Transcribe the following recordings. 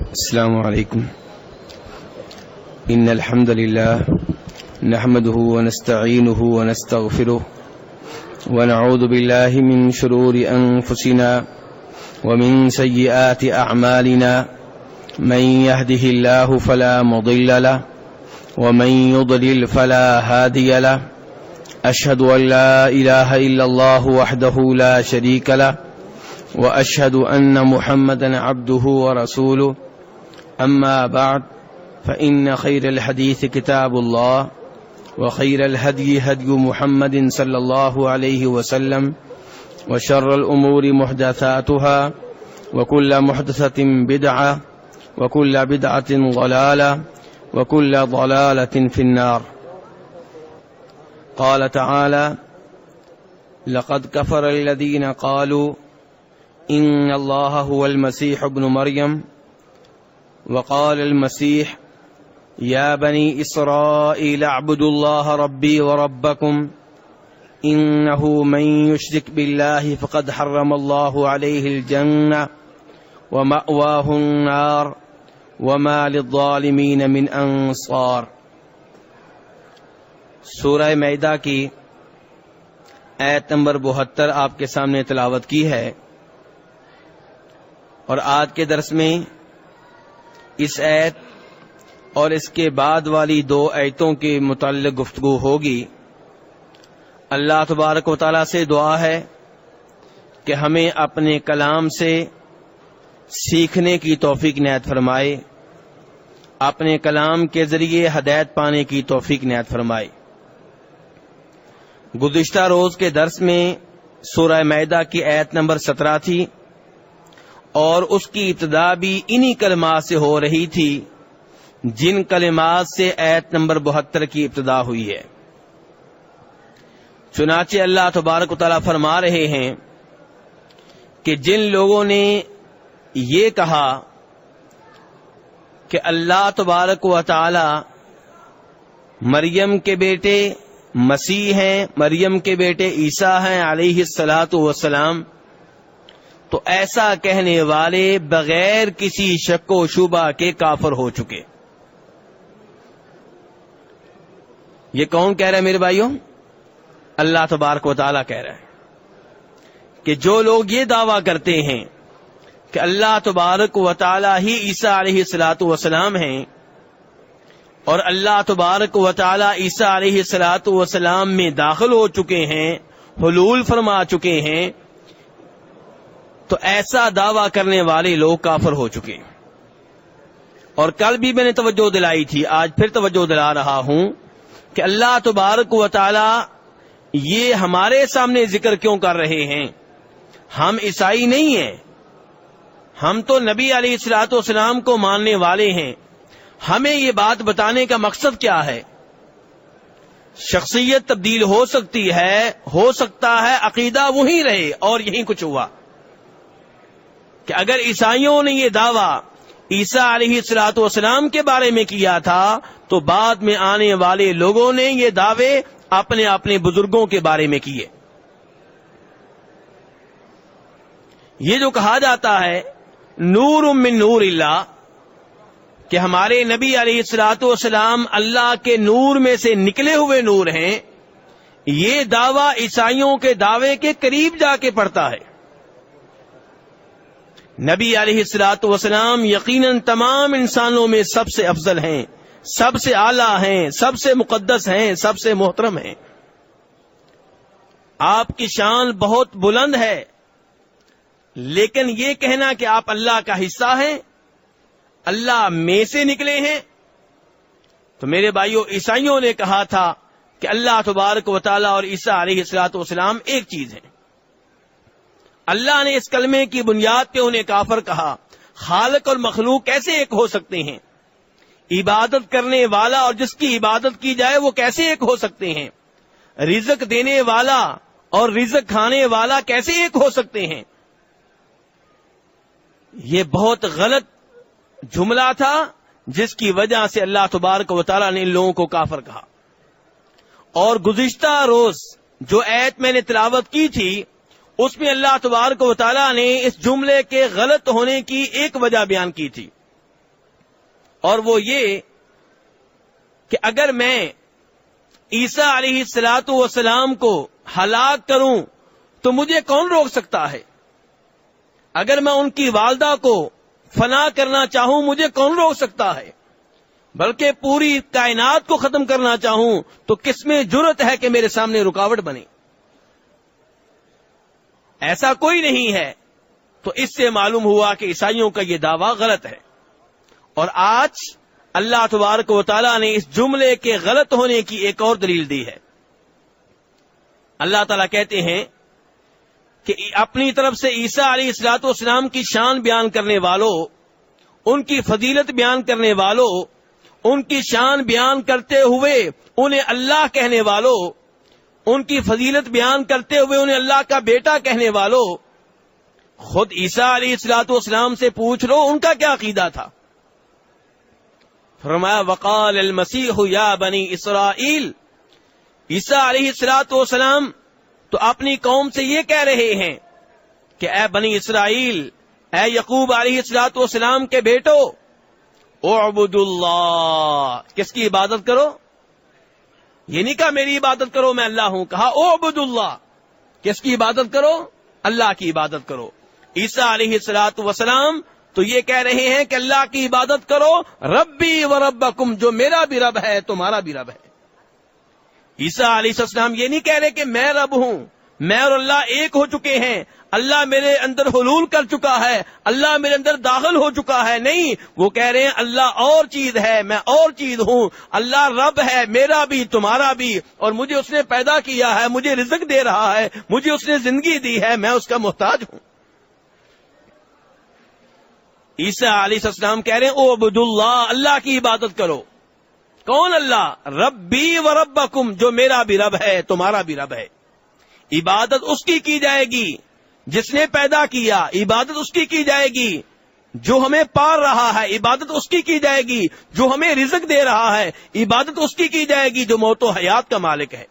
السلام علیکم. ان الحمد لله نحمده ونستعينه ونستغفره ونعوذ بالله من شرور انفسنا ومن سيئات اعمالنا من يهده الله فلا مضل له ومن يضلل فلا هادي له. اشهد ان لا اله الا الله وحده لا شريك له واشهد ان محمدا عبده ورسوله. اما بعد فان خير الحديث كتاب الله وخير الهدي هدي محمد صلى الله عليه وسلم وشر الامور محدثاتها وكل محدثة بدعة وكل بدعة ضلالة وكل ضلالة في النار. قال تعالى: لقد كفر الذين قالوا ان الله هو المسيح ابن مريم وقال المسيح يا بني إسرائيل اعبدوا الله ربي وربكم إنه من يشرك بالله فقد حرم الله عليه الجنة ومأواه النار وما للظالمين من أنصار. سورہ مائدہ کی آیت نمبر 72 آپ کے سامنے تلاوت کی ہے، اور آج کے درس میں اس آیت اور اس کے بعد والی 2 آیتوں کے متعلق گفتگو ہوگی. اللہ تبارک و تعالیٰ سے دعا ہے کہ ہمیں اپنے کلام سے سیکھنے کی توفیق عنایت فرمائے، اپنے کلام کے ذریعے ہدایت پانے کی توفیق عنایت فرمائے. گزشتہ روز کے درس میں سورہ مائدہ کی آیت نمبر 17 تھی، اور اس کی ابتدا بھی انہی کلمات سے ہو رہی تھی جن کلمات سے آیت نمبر 72 کی ابتدا ہوئی ہے. چنانچہ اللہ تبارک و تعالیٰ فرما رہے ہیں کہ جن لوگوں نے یہ کہا کہ اللہ تبارک و تعالی مریم کے بیٹے مسیح ہیں، مریم کے بیٹے عیسیٰ ہیں علیہ الصلاۃ والسلام، تو ایسا کہنے والے بغیر کسی شک و شبہ کے کافر ہو چکے. یہ کون کہہ رہا ہے میرے بھائیوں؟ اللہ تبارک و تعالیٰ کہہ رہا ہے کہ جو لوگ یہ دعویٰ کرتے ہیں کہ اللہ تبارک و تعالیٰ ہی عیسیٰ علیہ الصلاۃ والسلام ہیں، اور اللہ تبارک و تعالیٰ عیسیٰ علیہ الصلاۃ والسلام میں داخل ہو چکے ہیں، حلول فرما چکے ہیں، تو ایسا دعویٰ کرنے والے لوگ کافر ہو چکے. اور کل بھی میں نے توجہ دلائی تھی، آج پھر توجہ دلا رہا ہوں کہ اللہ تبارک و تعالی یہ ہمارے سامنے ذکر کیوں کر رہے ہیں؟ ہم عیسائی نہیں ہیں، ہم تو نبی علیہ الصلوۃ والسلام کو ماننے والے ہیں. ہمیں یہ بات بتانے کا مقصد کیا ہے؟ شخصیت تبدیل ہو سکتی ہے، ہو سکتا ہے عقیدہ وہی رہے، اور یہی کچھ ہوا کہ اگر عیسائیوں نے یہ دعویٰ عیسیٰ علیہ الصلوۃ والسلام کے بارے میں کیا تھا، تو بعد میں آنے والے لوگوں نے یہ دعوے اپنے اپنے بزرگوں کے بارے میں کیے. یہ جو کہا جاتا ہے نور من نور اللہ، کہ ہمارے نبی علیہ الصلوۃ والسلام اللہ کے نور میں سے نکلے ہوئے نور ہیں، یہ دعویٰ عیسائیوں کے دعوے کے قریب جا کے پڑتا ہے. نبی علیہ الصلوۃ والسلام یقیناً تمام انسانوں میں سب سے افضل ہیں، سب سے اعلیٰ ہیں، سب سے مقدس ہیں، سب سے محترم ہیں. آپ کی شان بہت بلند ہے، لیکن یہ کہنا کہ آپ اللہ کا حصہ ہیں، اللہ میں سے نکلے ہیں، تو میرے بھائیوں عیسائیوں نے کہا تھا کہ اللہ تبارک و تعالیٰ اور عیسیٰ علیہ الصلوۃ والسلام ایک چیز ہیں. اللہ نے اس کلمے کی بنیاد پہ انہیں کافر کہا. خالق اور مخلوق کیسے ایک ہو سکتے ہیں؟ عبادت کرنے والا اور جس کی عبادت کی جائے وہ کیسے ایک ہو سکتے ہیں؟ رزق دینے والا اور رزق کھانے والا کیسے ایک ہو سکتے ہیں؟ یہ بہت غلط جملہ تھا، جس کی وجہ سے اللہ تبارک و تعالیٰ نے ان لوگوں کو کافر کہا. اور گزشتہ روز جو آیت میں نے تلاوت کی تھی، اس میں اللہ تبارک و تعالیٰ نے اس جملے کے غلط ہونے کی ایک وجہ بیان کی تھی. اور وہ یہ کہ اگر میں عیسیٰ علیہ الصلوۃ والسلام کو ہلاک کروں تو مجھے کون روک سکتا ہے؟ اگر میں ان کی والدہ کو فنا کرنا چاہوں مجھے کون روک سکتا ہے؟ بلکہ پوری کائنات کو ختم کرنا چاہوں تو کس میں جرأت ہے کہ میرے سامنے رکاوٹ بنے؟ ایسا کوئی نہیں ہے۔ تو اس سے معلوم ہوا کہ عیسائیوں کا یہ دعویٰ غلط ہے۔ اور آج اللہ تبارک و تعالیٰ نے اس جملے کے غلط ہونے کی ایک اور دلیل دی ہے۔ اللہ تعالیٰ کہتے ہیں کہ اپنی طرف سے عیسیٰ علیہ الصلوۃ والسلام کی شان بیان کرنے والوں، ان کی فضیلت بیان کرنے والوں، ان کی شان بیان کرتے ہوئے انہیں اللہ کہنے والوں، ان کی فضیلت بیان کرتے ہوئے انہیں اللہ کا بیٹا کہنے والوں، خود عیسیٰ علیہ الصلوۃ والسلام سے پوچھ لو ان کا کیا عقیدہ تھا۔ فرمایا وقال المسیح یا بنی اسرائیل، عیسیٰ علیہ الصلوۃ والسلام تو اپنی قوم سے یہ کہہ رہے ہیں کہ اے بنی اسرائیل، اے یعقوب علیہ الصلوۃ والسلام کے بیٹو، اعبدوا اللہ، کس کی عبادت کرو؟ یہ نہیں کہا میری عبادت کرو میں اللہ ہوں، کہا اعبدوا اللہ، کس کی عبادت کرو؟ اللہ کی عبادت کرو۔ عیسیٰ علیہ الصلوۃ والسلام تو یہ کہہ رہے ہیں کہ اللہ کی عبادت کرو، ربی و ربکم، جو میرا بھی رب ہے تمہارا بھی رب ہے۔ عیسیٰ علیہ السلام یہ نہیں کہہ رہے کہ میں رب ہوں، میں اور اللہ ایک ہو چکے ہیں، اللہ میرے اندر حلول کر چکا ہے، اللہ میرے اندر داخل ہو چکا ہے، نہیں، وہ کہہ رہے ہیں اللہ اور چیز ہے، میں اور چیز ہوں، اللہ رب ہے میرا بھی تمہارا بھی، اور مجھے اس نے پیدا کیا ہے، مجھے رزق دے رہا ہے، مجھے اس نے زندگی دی ہے، میں اس کا محتاج ہوں۔ عیسیٰ علیہ السلام کہہ رہے ہیں اعبد اللہ، اللہ کی عبادت کرو۔ کون اللہ؟ ربی و ربکم، جو میرا بھی رب ہے تمہارا بھی رب ہے۔ عبادت اس کی جائے گی جس نے پیدا کیا، عبادت اس کی جائے گی جو ہمیں پال رہا ہے، عبادت اس کی جائے گی جو ہمیں رزق دے رہا ہے، عبادت اس کی جائے گی جو موت و حیات کا مالک ہے۔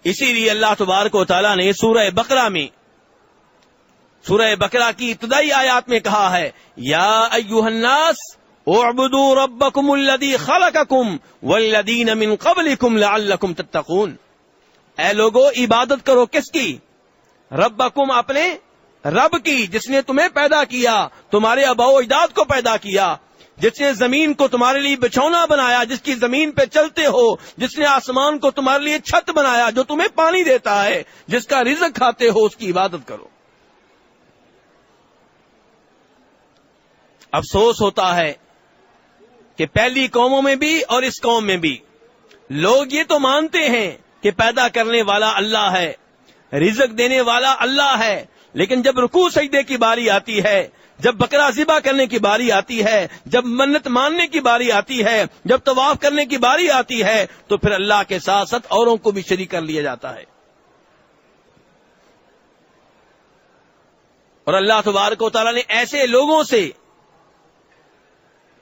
اسی لیے اللہ تبارک و تعالیٰ نے سورہ بقرہ کی ابتدائی آیات میں کہا ہے یا ایھا الناس اعبدوا ربکم الذی خلقکم والذین من قبلکم لعلکم تتقون، اے لوگو عبادت کرو کس کی؟ ربکم، اپنے رب کی، جس نے تمہیں پیدا کیا، تمہارے آباء و اجداد کو پیدا کیا، جس نے زمین کو تمہارے لیے بچھونا بنایا، جس کی زمین پہ چلتے ہو، جس نے آسمان کو تمہارے لیے چھت بنایا، جو تمہیں پانی دیتا ہے، جس کا رزق کھاتے ہو، اس کی عبادت کرو۔ افسوس ہوتا ہے کہ پہلی قوموں میں بھی اور اس قوم میں بھی لوگ یہ تو مانتے ہیں کہ پیدا کرنے والا اللہ ہے، رزق دینے والا اللہ ہے، لیکن جب رکوع سجدے کی باری آتی ہے، جب بکرا ذبح کرنے کی باری آتی ہے، جب منت ماننے کی باری آتی ہے، جب طواف کرنے کی باری آتی ہے، تو پھر اللہ کے ساتھ ساتھ اوروں کو بھی شریک کر لیا جاتا ہے۔ اور اللہ تبارک و تعالیٰ نے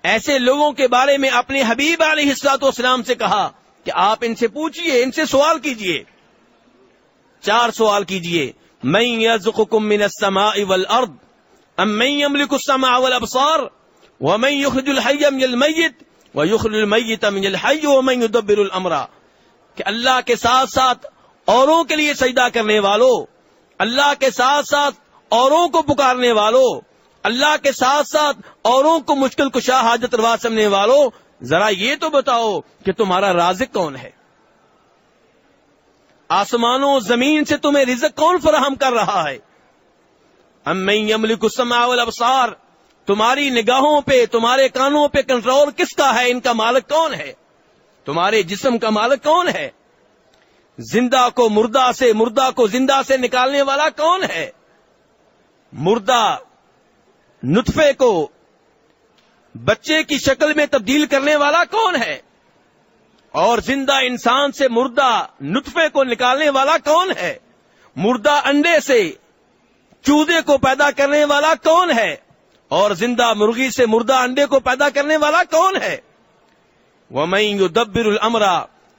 ایسے لوگوں کے بارے میں اپنے حبیب علیہ الصلوۃ والسلام سے کہا کہ آپ ان سے پوچھئے، ان سے سوال کیجئے، 4 سوال کیجئے۔ من یرزقکم من السماء والارض ام من یملک السمع والابصار ومن یخرج الحی من المیت ویخرج المیت من الحی ومن یدبر الامر، کہ اللہ کے ساتھ ساتھ اوروں کے لیے سجدہ کرنے والوں، اللہ کے ساتھ ساتھ اوروں کو پکارنے والوں، اللہ کے ساتھ ساتھ اوروں کو مشکل کشا حاجت روا سمجھنے والوں، ذرا یہ تو بتاؤ کہ تمہارا رازق کون ہے؟ آسمانوں زمین سے تمہیں رزق کون فراہم کر رہا ہے؟ امن یملک السمع والابصار، تمہاری نگاہوں پہ، تمہارے کانوں پہ کنٹرول کس کا ہے؟ ان کا مالک کون ہے؟ تمہارے جسم کا مالک کون ہے؟ زندہ کو مردہ سے، مردہ کو زندہ سے نکالنے والا کون ہے؟ مردہ نطفے کو بچے کی شکل میں تبدیل کرنے والا کون ہے؟ اور زندہ انسان سے مردہ نطفے کو نکالنے والا کون ہے؟ مردہ انڈے سے چوزے کو پیدا کرنے والا کون ہے؟ اور زندہ مرغی سے مردہ انڈے کو پیدا کرنے والا کون ہے؟ وَمَن يُدَبِّرُ الْأَمْرَ،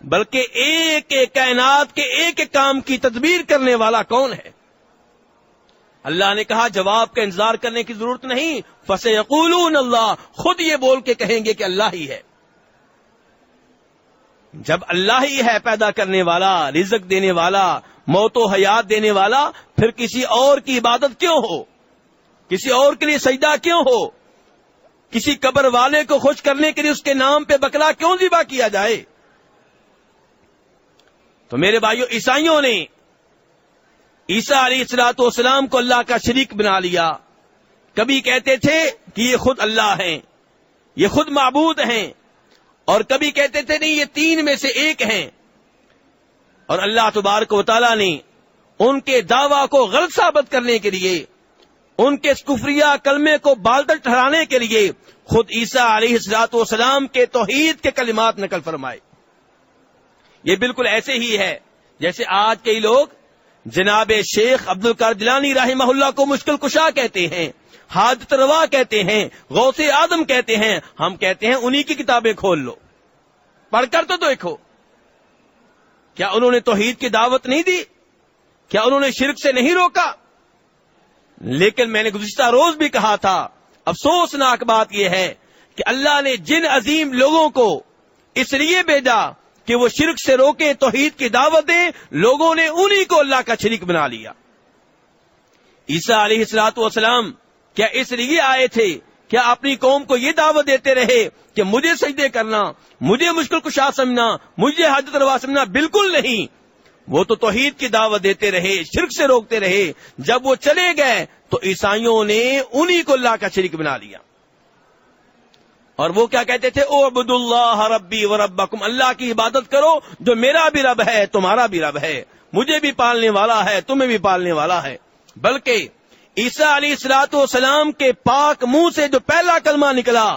بلکہ ایک ایک کائنات کے ایک ایک کام کی تدبیر کرنے والا کون ہے؟ اللہ نے کہا جواب کا انتظار کرنے کی ضرورت نہیں، فسیقولون اللہ، خود یہ بول کے کہیں گے کہ اللہ ہی ہے۔ جب اللہ ہی ہے پیدا کرنے والا، رزق دینے والا، موت و حیات دینے والا، پھر کسی اور کی عبادت کیوں ہو؟ کسی اور کے لیے سجدہ کیوں ہو؟ کسی قبر والے کو خوش کرنے کے لیے اس کے نام پہ بکرا کیوں ذبح کیا جائے؟ تو میرے بھائیو، عیسائیوں نے عیسیٰ علیہ الصلوۃ والسلام کو اللہ کا شریک بنا لیا۔ کبھی کہتے تھے کہ یہ خود اللہ ہیں، یہ خود معبود ہیں، اور کبھی کہتے تھے نہیں، یہ تین میں سے ایک ہیں۔ اور اللہ تبارک و تعالیٰ نے ان کے دعویٰ کو غلط ثابت کرنے کے لیے، ان کے اس کفریہ کلمے کو بالدل ٹھہرانے کے لیے خود عیسیٰ علیہ الصلوۃ والسلام کے توحید کے کلمات نقل فرمائے۔ یہ بالکل ایسے ہی ہے جیسے آج کئی لوگ جناب شیخ عبد القادر جیلانی رحمہ اللہ کو مشکل کشا کہتے ہیں، حاجت روا کہتے ہیں، غوث آدم کہتے ہیں۔ ہم کہتے ہیں انہی کی کتابیں کھول لو، پڑھ کر تو دیکھو، کیا انہوں نے توحید کی دعوت نہیں دی؟ کیا انہوں نے شرک سے نہیں روکا؟ لیکن میں نے گزشتہ روز بھی کہا تھا، افسوسناک بات یہ ہے کہ اللہ نے جن عظیم لوگوں کو اس لیے بھیجا کہ وہ شرک سے روکے، توحید کی دعوت دیں، لوگوں نے انہی کو اللہ کا شریک بنا لیا۔ عیسیٰ علیہ الصلوۃ والسلام کیا اس لیے آئے تھے؟ کیا اپنی قوم کو یہ دعوت دیتے رہے کہ مجھے سجدے کرنا، مجھے مشکل کشا سمجھنا، مجھے حاجت روا سمجھنا؟ بالکل نہیں، وہ تو توحید کی دعوت دیتے رہے، شرک سے روکتے رہے۔ جب وہ چلے گئے تو عیسائیوں نے انہی کو اللہ کا شریک بنا لیا، اور وہ کیا کہتے تھے؟ اعبدوا اللہ ربی و ربکم، اللہ کی عبادت کرو جو میرا بھی رب ہے، تمہارا بھی رب ہے، مجھے بھی پالنے والا ہے، تمہیں بھی پالنے والا ہے۔ بلکہ عیسیٰ علیہ الصلوۃ والسلام کے پاک منہ سے جو پہلا کلمہ نکلا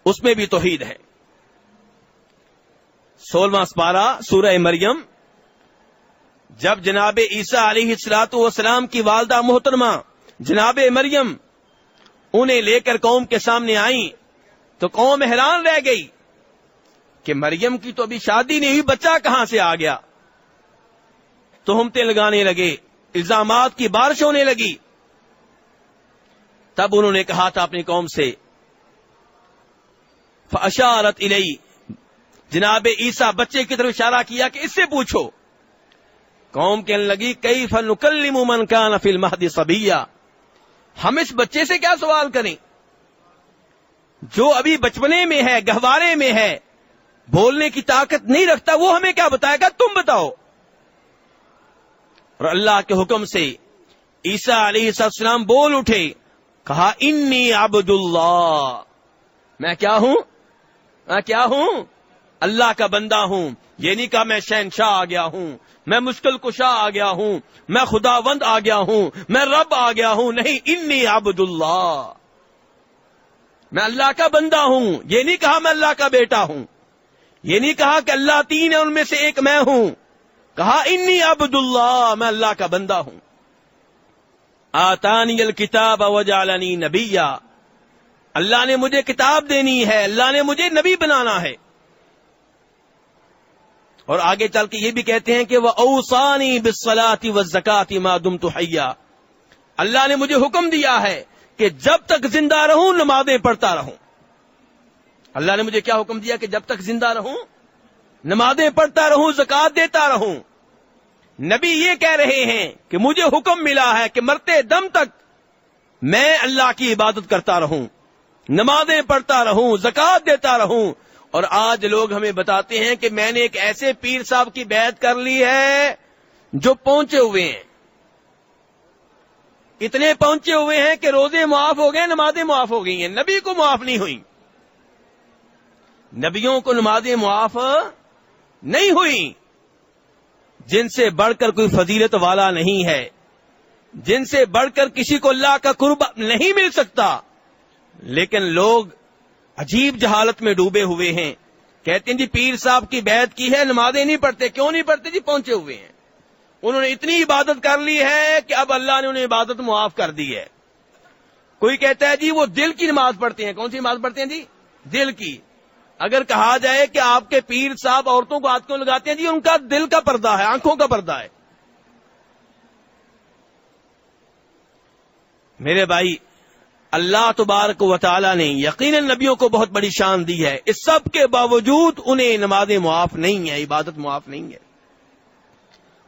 اس میں بھی توحید ہے۔ 16واں سپارہ سورہ مریم، جب جناب عیسیٰ علیہ الصلوۃ والسلام کی والدہ محترمہ جناب مریم انہیں لے کر قوم کے سامنے آئیں تو قوم حیران رہ گئی کہ مریم کی تو ابھی شادی نہیں ہوئی، بچہ کہاں سے آ گیا؟ تہمتیں لگانے لگے، الزامات کی بارش ہونے لگی۔ تب انہوں نے کہا تھا اپنی قوم سے، فاشارت الی، جناب عیسیٰ بچے کی طرف اشارہ کیا کہ اس سے پوچھو۔ قوم کہنے لگی کیف نکلم من کان فی المہد صبیا، ہم اس بچے سے کیا سوال کریں جو ابھی بچپنے میں ہے، گہوارے میں ہے، بولنے کی طاقت نہیں رکھتا، وہ ہمیں کیا بتائے گا؟ تم بتاؤ۔ اور اللہ کے حکم سے عیسیٰ علیہ السلام بول اٹھے، کہا انی عبد اللہ، میں کیا ہوں؟ میں کیا ہوں؟ اللہ کا بندہ ہوں۔ یہ نہیں کہا میں شہنشاہ آ گیا ہوں، میں مشکل کشا آ گیا ہوں، میں خداوند آ گیا ہوں، میں رب آ گیا ہوں، نہیں، انی عبد اللہ، میں اللہ کا بندہ ہوں۔ یہ نہیں کہا میں اللہ کا بیٹا ہوں، یہ نہیں کہا کہ اللہ تین ہے ان میں سے ایک میں ہوں، کہا انی عبد اللہ، میں اللہ کا بندہ ہوں۔ آتانی الکتاب وجعلنی نبیا، اللہ نے مجھے کتاب دینی ہے، اللہ نے مجھے نبی بنانا ہے۔ اور آگے چل کے یہ بھی کہتے ہیں کہ وَأَوْصَانِي بِالصَّلَاةِ وَالزَّكَاةِ مَا دُمْتُ حَيًّا، اللہ نے مجھے حکم دیا ہے کہ جب تک زندہ رہوں نمازیں پڑھتا رہوں۔ اللہ نے مجھے کیا حکم دیا؟ کہ جب تک زندہ رہوں نمازیں پڑھتا رہوں، زکوٰۃ دیتا رہوں۔ نبی یہ کہہ رہے ہیں کہ مجھے حکم ملا ہے کہ مرتے دم تک میں اللہ کی عبادت کرتا رہوں، نمازیں پڑھتا رہوں، زکوٰۃ دیتا رہوں۔ اور آج لوگ ہمیں بتاتے ہیں کہ میں نے ایک ایسے پیر صاحب کی بیعت کر لی ہے جو پہنچے ہوئے ہیں، اتنے پہنچے ہوئے ہیں کہ روزے معاف ہو گئے، نمازیں معاف ہو گئی ہیں، نبی کو معاف نہیں ہوئی، نبیوں کو نمازیں معاف نہیں ہوئی۔ جن سے بڑھ کر کوئی فضیلت والا نہیں ہے، جن سے بڑھ کر کسی کو اللہ کا قرب نہیں مل سکتا، لیکن لوگ عجیب جہالت میں ڈوبے ہوئے ہیں۔ کہتے ہیں جی پیر صاحب کی بیعت کی ہے، نمازیں نہیں پڑھتے۔ کیوں نہیں پڑھتے؟ جی پہنچے ہوئے ہیں، انہوں نے اتنی عبادت کر لی ہے کہ اب اللہ نے انہیں عبادت معاف کر دی ہے۔ کوئی کہتا ہے جی وہ دل کی نماز پڑھتے ہیں۔ کون سی نماز پڑھتے ہیں جی؟ دل کی۔ اگر کہا جائے کہ آپ کے پیر صاحب عورتوں کو ہاتھ کیوں لگاتے ہیں؟ جی ان کا دل کا پردہ ہے، آنکھوں کا پردہ ہے۔ میرے بھائی، اللہ تبارک و تعالی نے یقیناً نبیوں کو بہت بڑی شان دی ہے، اس سب کے باوجود انہیں نمازیں معاف نہیں ہیں، عبادت معاف نہیں ہے،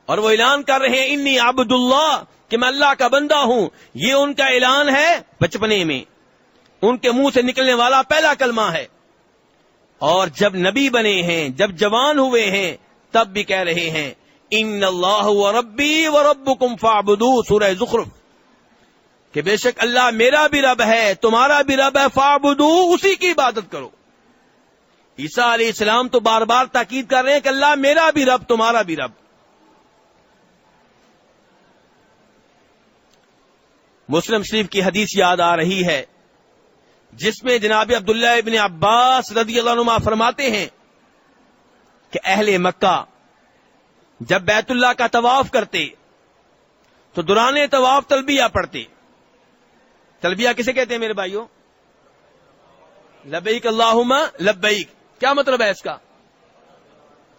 اور وہ اعلان کر رہے ہیں انی عبد اللہ، کہ میں اللہ کا بندہ ہوں. یہ ان کا اعلان ہے بچپنے میں، ان کے منہ سے نکلنے والا پہلا کلمہ ہے. اور جب نبی بنے ہیں، جب جوان ہوئے ہیں، تب بھی کہہ رہے ہیں ان اللہ ربی و ربکم فاعبدوہ، سورہ زخرف، کہ بے شک اللہ میرا بھی رب ہے، تمہارا بھی رب ہے، فاعبدوہ، اسی کی عبادت کرو. عیسیٰ علیہ السلام تو بار بار تاکید کر رہے ہیں کہ اللہ میرا بھی رب، تمہارا بھی رب. مسلم شریف کی حدیث یاد آ رہی ہے جس میں جناب عبداللہ ابن عباس رضی اللہ عنہما فرماتے ہیں کہ اہل مکہ جب بیت اللہ کا طواف کرتے تو دوران طواف تلبیہ پڑھتے. تلبیہ کسے کہتے ہیں میرے بھائیوں؟ لبیک اللہم لبیک. کیا مطلب ہے اس کا؟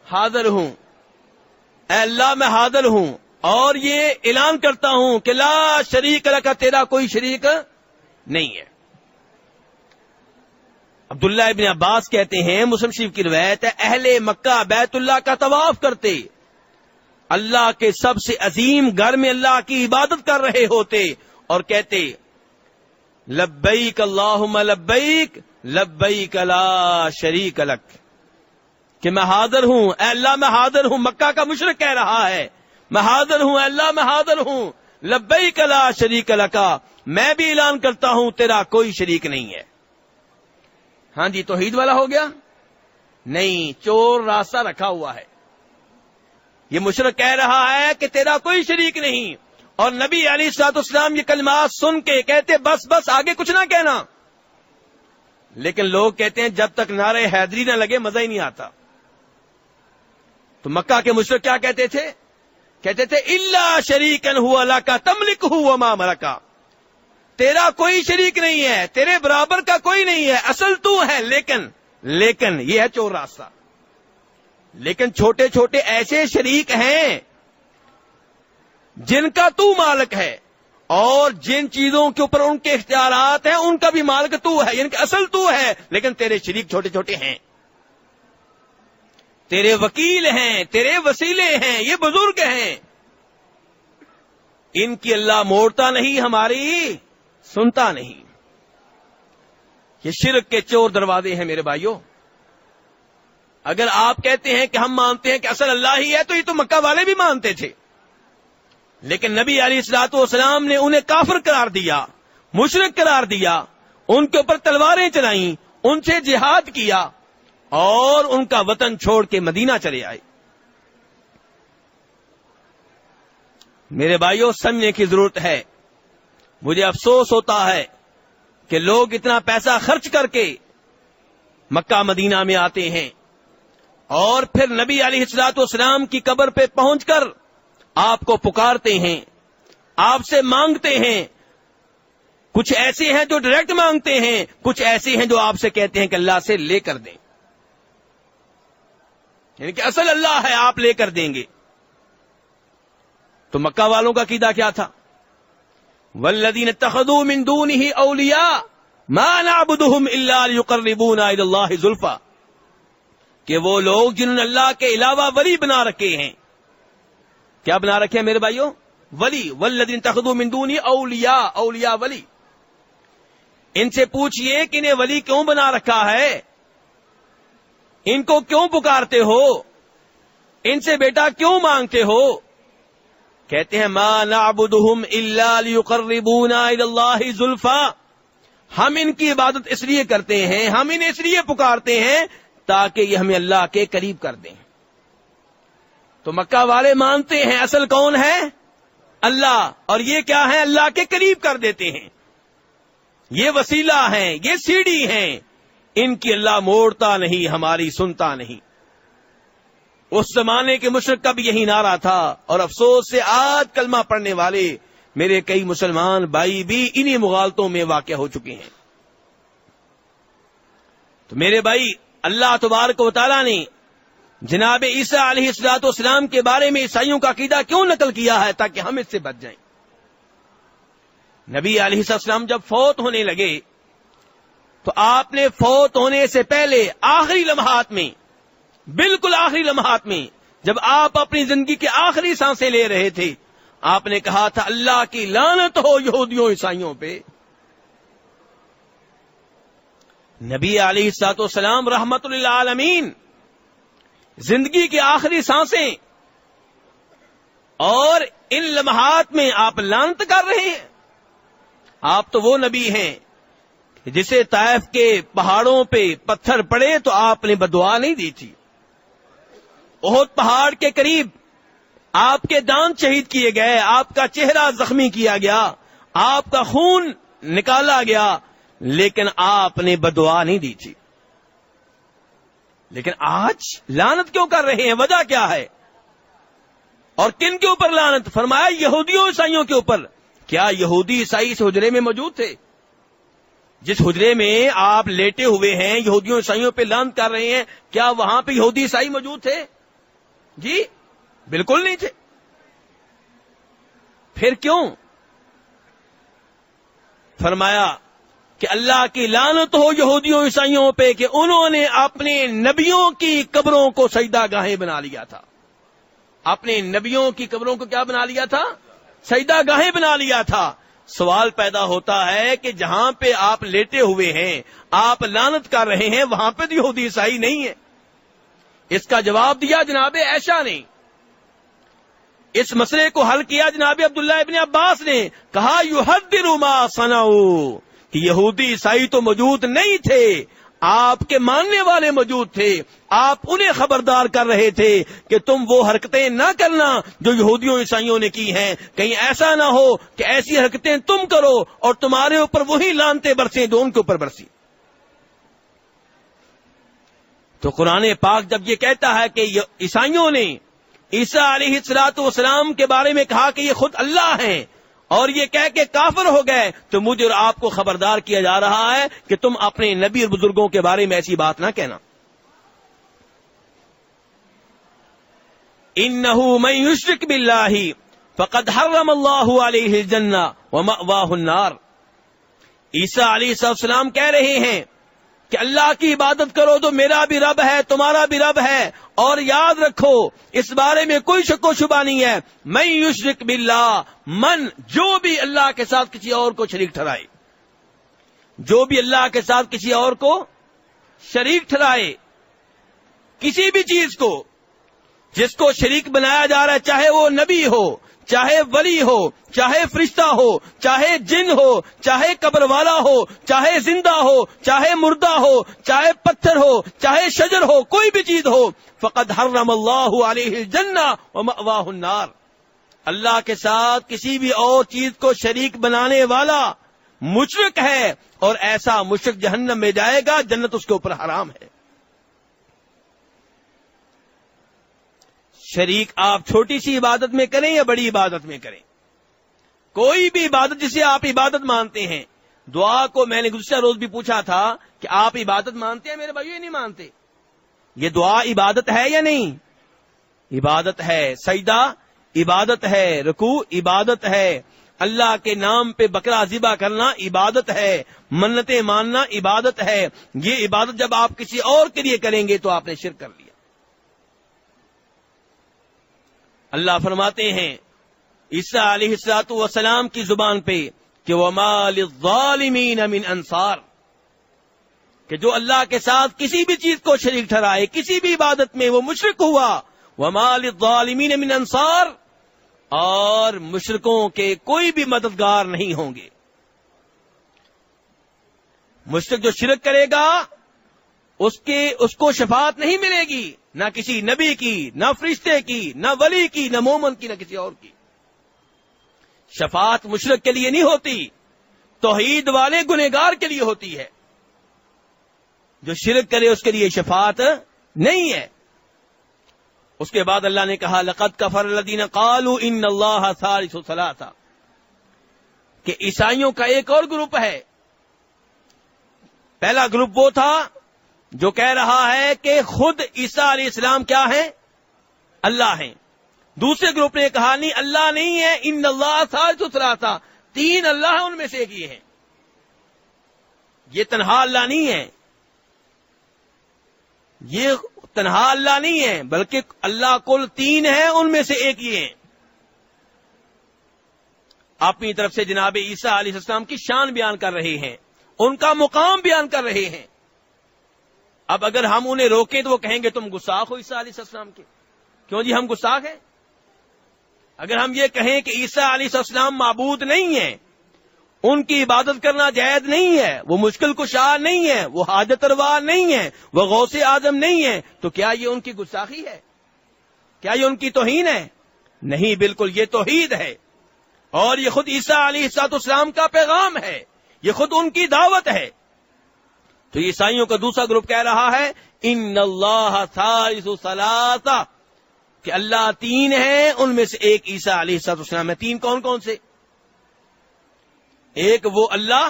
حاضر ہوں، اے اللہ میں حاضر ہوں، اور یہ اعلان کرتا ہوں کہ لا شریک لک، تیرا کوئی شریک نہیں ہے. عبداللہ ابن عباس کہتے ہیں، مسلم شریف کی روایت ہے، اہل مکہ بیت اللہ کا طواف کرتے، اللہ کے سب سے عظیم گھر میں اللہ کی عبادت کر رہے ہوتے، اور کہتے لبیک اللہم لبیک لبیک لا شریک لک، کہ میں حاضر ہوں، اے اللہ میں حاضر ہوں. مکہ کا مشرک کہہ رہا ہے میں حاضر ہوں، اے اللہ میں حاضر ہوں، لبیک لا شریک لک، میں بھی اعلان کرتا ہوں تیرا کوئی شریک نہیں ہے. ہاں جی، توحید والا ہو گیا؟ نہیں، چور راستہ رکھا ہوا ہے. یہ مشرک کہہ رہا ہے کہ تیرا کوئی شریک نہیں، اور نبی علیہ الصلوۃ والسلام یہ کلمات سن کے کہتے بس بس آگے کچھ نہ کہنا. لیکن لوگ کہتے ہیں جب تک نعرہ حیدری نہ لگے مزہ ہی نہیں آتا. تو مکہ کے مشرک کیا کہتے تھے؟ کہتے تھے الا شریکن ہوا لک تملکہ وما ملکا، تیرا کوئی شریک نہیں ہے، تیرے برابر کا کوئی نہیں ہے، اصل تو ہے، لیکن یہ ہے چور راستہ. لیکن چھوٹے چھوٹے ایسے شریک ہیں جن کا تو مالک ہے، اور جن چیزوں کے اوپر ان کے اختیارات ہیں ان کا بھی مالک تو ہے، یعنی کہ اصل تو ہے، لیکن تیرے شریک چھوٹے چھوٹے ہیں، تیرے وکیل ہیں، تیرے وسیلے ہیں، یہ بزرگ ہیں، ان کی اللہ موڑتا نہیں، ہماری سنتا نہیں. یہ شرک کے چور دروازے ہیں میرے بھائیوں. اگر آپ کہتے ہیں کہ ہم مانتے ہیں کہ اصل اللہ ہی ہے، تو یہ تو مکہ والے بھی مانتے تھے، لیکن نبی علیہ الصلوۃ والسلام نے انہیں کافر قرار دیا، مشرک قرار دیا، ان کے اوپر تلواریں چلائیں، ان سے جہاد کیا، اور ان کا وطن چھوڑ کے مدینہ چلے آئے. میرے بھائیوں، سمجھنے کی ضرورت ہے. مجھے افسوس ہوتا ہے کہ لوگ اتنا پیسہ خرچ کر کے مکہ مدینہ میں آتے ہیں، اور پھر نبی علیہ الصلوۃ والسلام کی قبر پہ پہنچ کر آپ کو پکارتے ہیں، آپ سے مانگتے ہیں. کچھ ایسے ہیں جو ڈائریکٹ مانگتے ہیں، کچھ ایسے ہیں جو آپ سے کہتے ہیں کہ اللہ سے لے کر دیں، یعنی کہ اصل اللہ ہے، آپ لے کر دیں گے. تو مکہ والوں کا عقیدہ کیا تھا؟ والذین اتخذوا من دونہ اولیاء ما نعبدہم الا لیقربونا الی اللہ زلفی، کہ وہ لوگ جنہوں نے اللہ کے علاوہ ولی بنا رکھے ہیں. کیا بنا رکھے ہیں میرے بھائیوں؟ ولی. والذین اتخذوا من دونہ اولیاء، اولیاء ولی. ان سے پوچھئے کہ انہیں ولی کیوں بنا رکھا ہے، ان کو کیوں پکارتے ہو، ان سے بیٹا کیوں مانگتے ہو؟ کہتے ہیں ما نعبدہم الا لیقربونا الی اللہ زلفی، ہم ان کی عبادت اس لیے کرتے ہیں، ہم انہیں اس لیے پکارتے ہیں تاکہ یہ ہمیں اللہ کے قریب کر دیں. تو مکہ والے مانتے ہیں اصل کون ہے؟ اللہ، اور یہ کیا ہے؟ اللہ کے قریب کر دیتے ہیں. یہ وسیلہ ہیں، یہ سیڑھی ہیں، ان کی اللہ موڑتا نہیں، ہماری سنتا نہیں. اس زمانے کے مشرک کا بھی یہی نعرہ تھا، اور افسوس سے آج کلمہ پڑھنے والے میرے کئی مسلمان بھائی بھی انہی مغالطوں میں واقع ہو چکے ہیں. تو میرے بھائی، اللہ تبارک و تعالیٰ نے جناب عیسیٰ علیہ الصلوۃ والسلام کے بارے میں عیسائیوں کا عقیدہ کیوں نقل کیا ہے؟ تاکہ ہم اس سے بچ جائیں. نبی علیہ السلام جب فوت ہونے لگے تو آپ نے فوت ہونے سے پہلے آخری لمحات میں، بالکل آخری لمحات میں، جب آپ اپنی زندگی کے آخری سانسیں لے رہے تھے، آپ نے کہا تھا اللہ کی لعنت ہو یہودیوں عیسائیوں پہ۔ نبی علیہ الصلوۃ والسلام رحمت للعالمین زندگی کی آخری سانسیں اور ان لمحات میں آپ لعنت کر رہے ہیں۔ آپ تو وہ نبی ہیں جسے طائف کے پہاڑوں پہ پتھر پڑے تو آپ نے بدعا نہیں دی تھی، احد پہاڑ کے قریب آپ کے دانت شہید کیے گئے، آپ کا چہرہ زخمی کیا گیا، آپ کا خون نکالا گیا، لیکن آپ نے بدعا نہیں دی تھی۔ لیکن آج لعنت کیوں کر رہے ہیں؟ وجہ کیا ہے؟ اور کن کے اوپر لعنت؟ فرمایا یہودیوں عیسائیوں کے اوپر۔ کیا یہودی عیسائی اس حجرے میں موجود تھے؟ جس حجرے میں آپ لیٹے ہوئے ہیں یہودیوں عیسائیوں پہ لعنت کر رہے ہیں، کیا وہاں پہ یہودی عیسائی موجود تھے؟ جی بالکل نہیں تھے۔ پھر کیوں؟ فرمایا کہ اللہ کی لعنت ہو یہودیوں عیسائیوں پہ کہ انہوں نے اپنے نبیوں کی قبروں کو سجدہ گاہیں بنا لیا تھا۔ اپنے نبیوں کی قبروں کو کیا بنا لیا تھا؟ سجدہ گاہیں بنا لیا تھا۔ سوال پیدا ہوتا ہے کہ جہاں پہ آپ لیٹے ہوئے ہیں، آپ لعنت کر رہے ہیں، وہاں پہ تو یہودی عیسائی نہیں ہے۔ اس کا جواب دیا جناب عائشہ نے، اس مسئلے کو حل کیا جناب عبداللہ ابن عباس نے، کہا یحذر ما صنعوا، کہ یہودی عیسائی تو موجود نہیں تھے، آپ کے ماننے والے موجود تھے، آپ انہیں خبردار کر رہے تھے کہ تم وہ حرکتیں نہ کرنا جو یہودیوں عیسائیوں نے کی ہیں، کہیں ایسا نہ ہو کہ ایسی حرکتیں تم کرو اور تمہارے اوپر وہی لعنتیں برسیں جو ان کے اوپر برسی۔ تو قرآن پاک جب یہ کہتا ہے کہ عیسائیوں نے عیسیٰ علیہ السلام کے بارے میں کہا کہ یہ خود اللہ ہیں اور یہ کہہ کے کافر ہو گئے، تو مجھے اور آپ کو خبردار کیا جا رہا ہے کہ تم اپنے نبی اور بزرگوں کے بارے میں ایسی بات نہ کہنا۔ انہ من یشرک باللہ فقد حرم اللہ علیہ الجنہ ومأواہ النار۔ عیسیٰ علیہ السلام کہہ رہے ہیں کہ اللہ کی عبادت کرو تو میرا بھی رب ہے، تمہارا بھی رب ہے، اور یاد رکھو اس بارے میں کوئی شک و شبہ نہیں ہے، من یشرک باللہ، من جو بھی اللہ کے ساتھ کسی اور کو شریک ٹھہرائے، جو بھی اللہ کے ساتھ کسی اور کو شریک ٹھہرائے، کسی بھی چیز کو جس کو شریک بنایا جا رہا ہے، چاہے وہ نبی ہو، چاہے ولی ہو، چاہے فرشتہ ہو، چاہے جن ہو، چاہے قبر والا ہو، چاہے زندہ ہو، چاہے مردہ ہو، چاہے پتھر ہو، چاہے شجر ہو، کوئی بھی چیز ہو، فقد حرم اللہ علیہ الجنہ ومأواہ النار۔ اللہ کے ساتھ کسی بھی اور چیز کو شریک بنانے والا مشرک ہے، اور ایسا مشرک جہنم میں جائے گا، جنت اس کے اوپر حرام ہے۔ شریک آپ چھوٹی سی عبادت میں کریں یا بڑی عبادت میں کریں، کوئی بھی عبادت جسے آپ عبادت مانتے ہیں، دعا کو میں نے گزشتہ روز بھی پوچھا تھا کہ آپ عبادت مانتے ہیں میرے بھائیو یا نہیں مانتے؟ یہ دعا عبادت ہے یا نہیں؟ عبادت ہے۔ سجدہ عبادت ہے، رکوع عبادت ہے، اللہ کے نام پہ بکرا ذبح کرنا عبادت ہے، منتیں ماننا عبادت ہے۔ یہ عبادت جب آپ کسی اور کے لیے کریں گے تو آپ نے شرک کر لیا۔ اللہ فرماتے ہیں عیسیٰ علیہ السلام کی زبان پہ کہ وَمَا لِلظَّالِمِينَ مِنْ أَنصَارٍ، کہ جو اللہ کے ساتھ کسی بھی چیز کو شریک ٹھہرائے، کسی بھی عبادت میں وہ مشرک ہوا، وَمَا لِلظَّالِمِينَ مِنْ أَنصَارٍ، اور مشرکوں کے کوئی بھی مددگار نہیں ہوں گے۔ مشرک جو شرک کرے گا اس کو شفاعت نہیں ملے گی، نہ کسی نبی کی، نہ فرشتے کی، نہ ولی کی، نہ مومن کی، نہ کسی اور کی۔ شفاعت مشرک کے لیے نہیں ہوتی، توحید والے گنہگار کے لیے ہوتی ہے۔ جو شرک کرے اس کے لیے شفاعت نہیں ہے۔ اس کے بعد اللہ نے کہا لقد کفر الذین قالوا ان اللہ ثالث ثلاثہ، کہ عیسائیوں کا ایک اور گروپ ہے۔ پہلا گروپ وہ تھا جو کہہ رہا ہے کہ خود عیسیٰ علیہ السلام کیا ہیں؟ اللہ ہیں۔ دوسرے گروپ نے کہا نہیں، اللہ نہیں ہے، ان اللہ ثالث ثلاثہ، تین اللہ ہیں، ان میں سے ایک یہ ہیں. یہ تنہا اللہ نہیں ہے، یہ تنہا اللہ نہیں ہے، بلکہ اللہ کل تین ہے، ان میں سے ایک یہ ہیں. اپنی طرف سے جناب عیسیٰ علیہ السلام کی شان بیان کر رہے ہیں، ان کا مقام بیان کر رہے ہیں. اب اگر ہم انہیں روکیں تو وہ کہیں گے تم گستاخ ہو عیسیٰ علیہ السلام کے. کیوں جی ہم گستاخ ہیں؟ اگر ہم یہ کہیں کہ عیسیٰ علیہ السلام معبود نہیں ہیں، ان کی عبادت کرنا جائز نہیں ہے، وہ مشکل کشا نہیں ہے، وہ حاجت روا نہیں ہے، وہ غوث اعظم نہیں ہے، تو کیا یہ ان کی گستاخی ہے؟ کیا یہ ان کی توہین ہے؟ نہیں، بالکل یہ توحید ہے، اور یہ خود عیسیٰ علیہ السلام کا پیغام ہے، یہ خود ان کی دعوت ہے. تو عیسائیوں کا دوسرا گروپ کہہ رہا ہے ان اللہ ثالث ثلاثہ، کہ اللہ تین ہیں، ان میں سے ایک عیسیٰ علیہ السلام ہے. تین کون کون سے؟ ایک وہ اللہ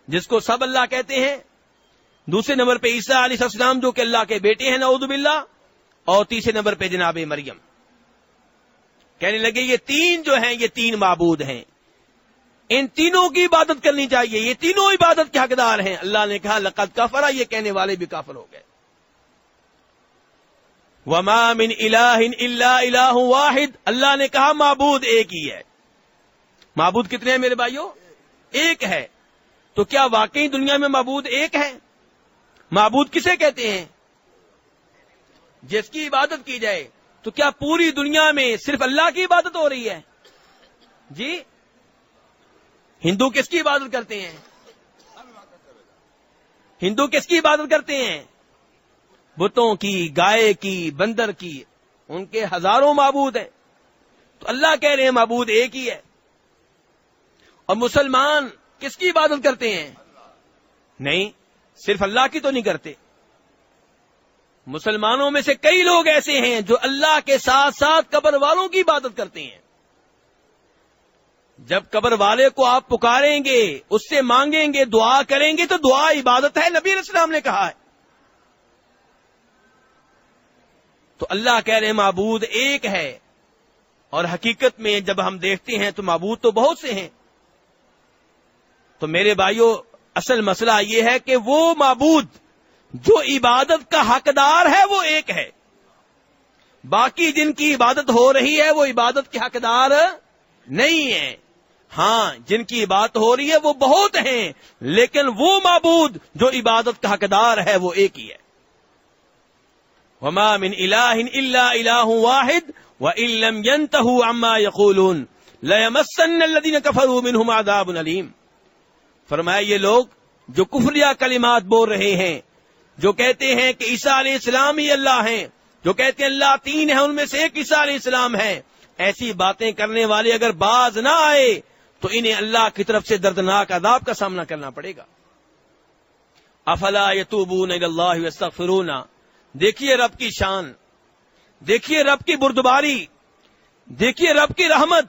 جس کو سب اللہ کہتے ہیں، دوسرے نمبر پہ عیسیٰ علیہ السلام جو کہ اللہ کے بیٹے ہیں نعوذ باللہ، اور تیسرے نمبر پہ جناب مریم. کہنے لگے یہ تین جو ہیں یہ تین معبود ہیں، ان تینوں کی عبادت کرنی چاہیے، یہ تینوں عبادت کے حقدار ہیں. اللہ نے کہا لقد کفر، یہ کہنے والے بھی کافر ہو گئے. وما من الہ الا الہ واحد، اللہ نے کہا معبود ایک ہی ہے. معبود کتنے ہیں میرے بھائیوں؟ ایک ہے. تو کیا واقعی دنیا میں معبود ایک ہے؟ معبود کسے کہتے ہیں؟ جس کی عبادت کی جائے. تو کیا پوری دنیا میں صرف اللہ کی عبادت ہو رہی ہے؟ جی ہندو کس کی عبادت کرتے ہیں؟ ہندو کس کی عبادت کرتے ہیں؟ بتوں کی، گائے کی، بندر کی. ان کے ہزاروں معبود ہیں. تو اللہ کہہ رہے ہیں معبود ایک ہی ہے. اور مسلمان کس کی عبادت کرتے ہیں؟ نہیں، صرف اللہ کی تو نہیں کرتے. مسلمانوں میں سے کئی لوگ ایسے ہیں جو اللہ کے ساتھ ساتھ قبر والوں کی عبادت کرتے ہیں. جب قبر والے کو آپ پکاریں گے، اس سے مانگیں گے، دعا کریں گے، تو دعا عبادت ہے، نبی علیہ السلام نے کہا ہے. تو اللہ کہہ رہے ہیں معبود ایک ہے، اور حقیقت میں جب ہم دیکھتے ہیں تو معبود تو بہت سے ہیں. تو میرے بھائیوں، اصل مسئلہ یہ ہے کہ وہ معبود جو عبادت کا حقدار ہے وہ ایک ہے. باقی جن کی عبادت ہو رہی ہے وہ عبادت کے حقدار نہیں ہیں. ہاں، جن کی عبادت ہو رہی ہے وہ بہت ہیں، لیکن وہ معبود جو عبادت کا حقدار ہے وہ ایک ہی ہے. وما من الہ الا الہ واحد وان لم ينتهوا عما يقولون ليمسن الذين كفروا منهم عذاب الیم. فرمایا یہ لوگ جو کفریہ کلمات بول رہے ہیں، جو کہتے ہیں کہ عیسیٰ علیہ السلام ہی اللہ ہیں، جو کہتے ہیں اللہ تین ہیں، ان میں سے ایک عیسیٰ علیہ السلام ہے، ایسی باتیں کرنے والے اگر باز نہ آئے تو انہیں اللہ کی طرف سے دردناک عذاب کا سامنا کرنا پڑے گا. افلا یتوبون الی اللہ ویستغفرون. دیکھیے رب کی شان، دیکھیے رب کی بردباری، دیکھیے رب کی رحمت،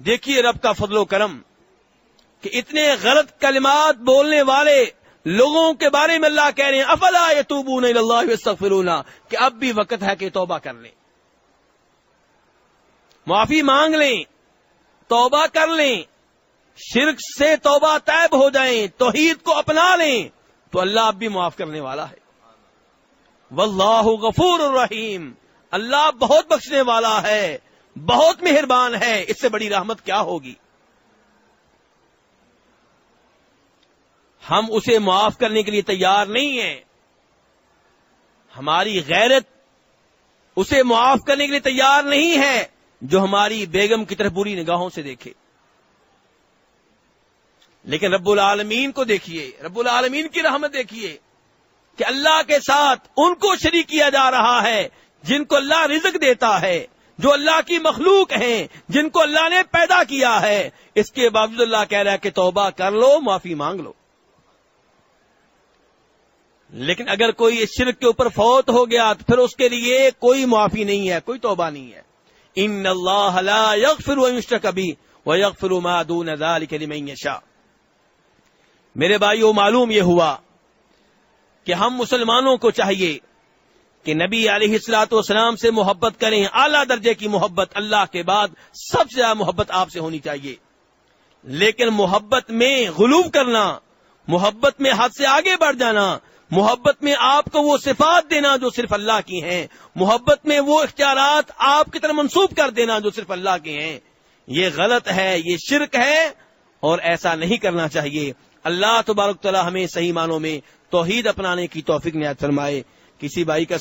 دیکھیے رب کا فضل و کرم کہ اتنے غلط کلمات بولنے والے لوگوں کے بارے میں اللہ کہہ رہے ہیں افلا یتوبون الی اللہ ویستغفرون، کہ اب بھی وقت ہے کہ توبہ کر لیں، معافی مانگ لیں، توبہ کر لیں، شرک سے توبہ طیب ہو جائیں، توحید کو اپنا لیں، تو اللہ اب بھی معاف کرنے والا ہے. واللہ غفور الرحیم، اللہ بہت بخشنے والا ہے، بہت مہربان ہے. اس سے بڑی رحمت کیا ہوگی؟ ہم اسے معاف کرنے کے لیے تیار نہیں ہیں. ہماری غیرت اسے معاف کرنے کے لیے تیار نہیں ہے جو ہماری بیگم کی طرف بری نگاہوں سے دیکھے. لیکن رب العالمین کو دیکھیے، رب العالمین کی رحمت دیکھیے کہ اللہ کے ساتھ ان کو شریک کیا جا رہا ہے جن کو اللہ رزق دیتا ہے، جو اللہ کی مخلوق ہیں، جن کو اللہ نے پیدا کیا ہے. اس کے باوجود اللہ کہہ رہا ہے کہ توبہ کر لو، معافی مانگ لو. لیکن اگر کوئی اس شرک کے اوپر فوت ہو گیا تو پھر اس کے لیے کوئی معافی نہیں ہے، کوئی توبہ نہیں ہے. ان اللہ لا یغفر ان یشرک بہ ویغفر ما دون ذلک لمن یشاء. میرے بھائیو، معلوم یہ ہوا کہ ہم مسلمانوں کو چاہیے کہ نبی علیہ الصلوۃ والسلام سے محبت کریں. اعلیٰ درجے کی محبت، اللہ کے بعد سب سے زیادہ محبت آپ سے ہونی چاہیے. لیکن محبت میں غلو کرنا، محبت میں حد سے آگے بڑھ جانا، محبت میں آپ کو وہ صفات دینا جو صرف اللہ کی ہیں، محبت میں وہ اختیارات آپ کی طرف منسوب کر دینا جو صرف اللہ کے ہیں، یہ غلط ہے، یہ شرک ہے، اور ایسا نہیں کرنا چاہیے۔ اللہ تبارک تعالی ہمیں صحیح معنوں میں توحید اپنانے کی توفیق عنایت فرمائے۔ کسی بھائی کا